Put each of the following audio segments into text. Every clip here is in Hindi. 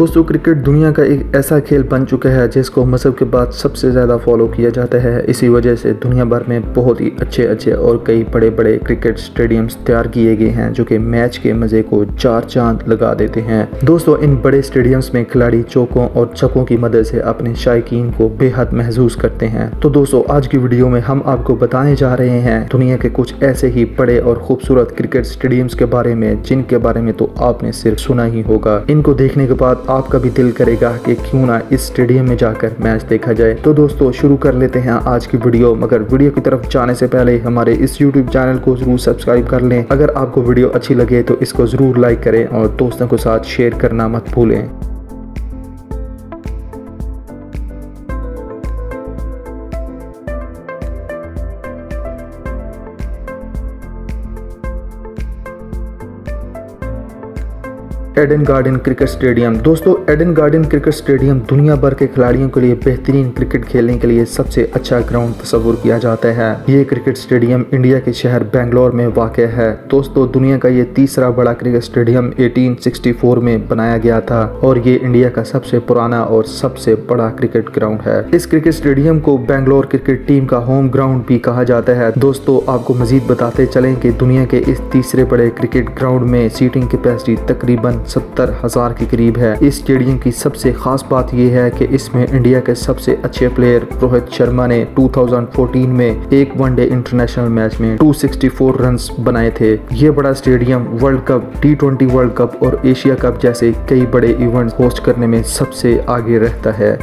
दोस्तों क्रिकेट दुनिया का एक ऐसा खेल बन चुका है जिसको मज़हब के बाद सबसे ज़्यादा फॉलो किया जाता है। इसी वजह से दुनिया भर में बहुत ही अच्छे और कई बड़े बड़े क्रिकेट स्टेडियम्स तैयार किए गए हैं जो कि मैच के मज़े को चार चांद लगा देते हैं। दोस्तों इन बड़े स्टेडियम्स में खिलाड़ी चौकों और छक्कों की मदद से अपने शायकीन को बेहद महसूस करते हैं। तो दोस्तों आज की वीडियो में हम आपको बताने जा रहे हैं दुनिया के कुछ ऐसे ही बड़े और खूबसूरत क्रिकेट स्टेडियम्स के बारे में जिनके बारे में तो आपने सिर्फ सुना ही होगा। इनको देखने के बाद आपका भी दिल करेगा कि क्यों ना इस स्टेडियम में जाकर मैच देखा जाए। तो दोस्तों शुरू कर लेते हैं आज की वीडियो, मगर वीडियो की तरफ जाने से पहले हमारे इस YouTube चैनल को जरूर सब्सक्राइब कर लें। अगर आपको वीडियो अच्छी लगे तो इसको जरूर लाइक करें और दोस्तों के साथ शेयर करना मत भूलें। Eden Garden cricket stadium. दोस्तों एडन गार्डन क्रिकेट स्टेडियम दुनिया भर के खिलाड़ियों के लिए बेहतरीन क्रिकेट खेलने के लिए सबसे अच्छा ग्राउंड तस्वुर किया जाता है। ये क्रिकेट स्टेडियम इंडिया के शहर बेंगलोर में वाक़ है। दोस्तों दुनिया का ये तीसरा बड़ा क्रिकेट स्टेडियम 1864 में बनाया गया था और ये इंडिया का सबसे पुराना और सबसे बड़ा क्रिकेट ग्राउंड है। इस क्रिकेट स्टेडियम को बेंगलोर क्रिकेट टीम का होम ग्राउंड भी कहा जाता है। दोस्तों आपको मजीद बताते चलें कि दुनिया के इस तीसरे बड़े क्रिकेट ग्राउंड में सीटिंग कैपेसिटी तकरीबन 70,000 के करीब है। इस स्टेडियम की सबसे खास बात यह है कि इसमें इंडिया के सबसे अच्छे प्लेयर रोहित शर्मा ने 2014 में एक वनडे इंटरनेशनल मैच में 264 रन्स बनाए थे। ये बड़ा stadium world cup, T20 world cup और एशिया कप जैसे कई बड़े इवेंट होस्ट करने में सबसे आगे रहता है।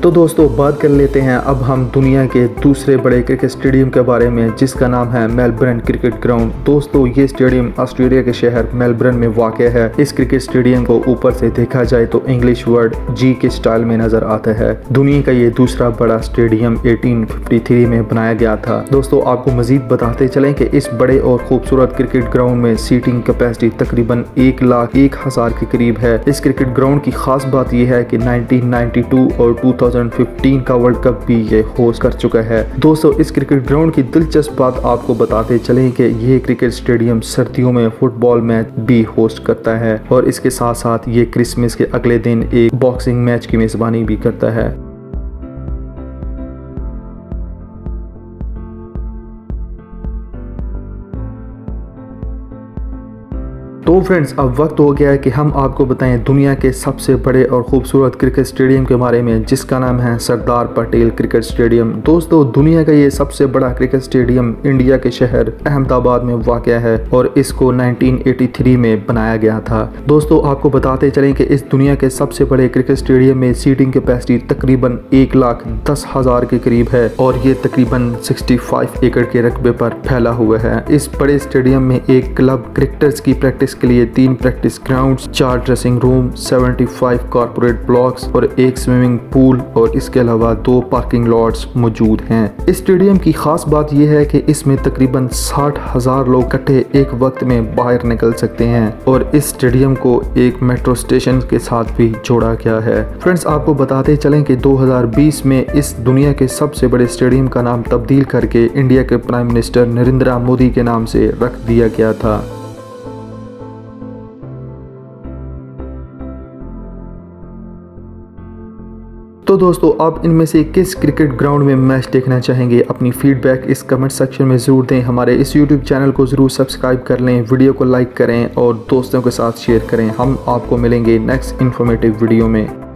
तो दोस्तों बात कर लेते हैं अब हम दुनिया के दूसरे बड़े क्रिकेट स्टेडियम के बारे में जिसका नाम है मेलबर्न क्रिकेट ग्राउंड। दोस्तों ये स्टेडियम ऑस्ट्रेलिया के शहर मेलबर्न में वाक़ है। इस क्रिकेट स्टेडियम को ऊपर से देखा जाए तो इंग्लिश वर्ड जी के स्टाइल में नजर आता है। दुनिया का ये दूसरा बड़ा स्टेडियम 1853 में बनाया गया था। दोस्तों आपको मजीद बताते चलें कि इस बड़े और खूबसूरत क्रिकेट ग्राउंड में सीटिंग कैपेसिटी तकरीबन 1,01,000 के करीब है। इस क्रिकेट ग्राउंड की खास बात यह है कि 1992 और 2015 का वर्ल्ड कप भी ये होस्ट कर चुका है। दोस्तों इस क्रिकेट ग्राउंड की दिलचस्प बात आपको बताते चलें कि ये क्रिकेट स्टेडियम सर्दियों में फुटबॉल मैच भी होस्ट करता है और इसके साथ साथ ये क्रिसमस के अगले दिन एक बॉक्सिंग मैच की मेजबानी भी करता है। तो फ्रेंड्स अब वक्त हो गया है कि हम आपको बताएं दुनिया के सबसे बड़े और खूबसूरत क्रिकेट स्टेडियम के बारे में जिसका नाम है सरदार पटेल क्रिकेट स्टेडियम। दोस्तों दुनिया का ये सबसे बड़ा क्रिकेट स्टेडियम इंडिया के शहर अहमदाबाद में वाक़ है और इसको 1983 में बनाया गया था। दोस्तों आपको बताते चलें कि इस दुनिया के सबसे बड़े क्रिकेट स्टेडियम में सीटिंग कैपेसिटी तकरीबन 1,10,000 के करीब है और ये तकरीबन 65 एकड़ के रकबे पर फैला हुआ है। इस बड़े स्टेडियम में एक क्लब क्रिकेटर्स की प्रैक्टिस के लिए 3 practice grounds, 4 dressing room, 75 corporate blocks और एक स्विमिंग पूल और इसके अलावा 2 पार्किंग लॉट्स मौजूद हैं। इस स्टेडियम की खास बात यह है कि इसमें तकरीबन 60,000 लोग इकट्ठे एक वक्त में बाहर निकल सकते हैं और इस स्टेडियम को एक मेट्रो स्टेशन के साथ भी जोड़ा गया है। फ्रेंड्स आपको बताते चलें कि 2020 में इस दुनिया के सबसे बड़े स्टेडियम का नाम तब्दील करके इंडिया के प्राइम मिनिस्टर नरेंद्र मोदी के नाम से रख दिया गया था। तो दोस्तों आप इनमें से किस क्रिकेट ग्राउंड में मैच देखना चाहेंगे? अपनी फीडबैक इस कमेंट सेक्शन में ज़रूर दें। हमारे इस YouTube चैनल को ज़रूर सब्सक्राइब कर लें, वीडियो को लाइक करें और दोस्तों के साथ शेयर करें। हम आपको मिलेंगे नेक्स्ट इन्फॉर्मेटिव वीडियो में।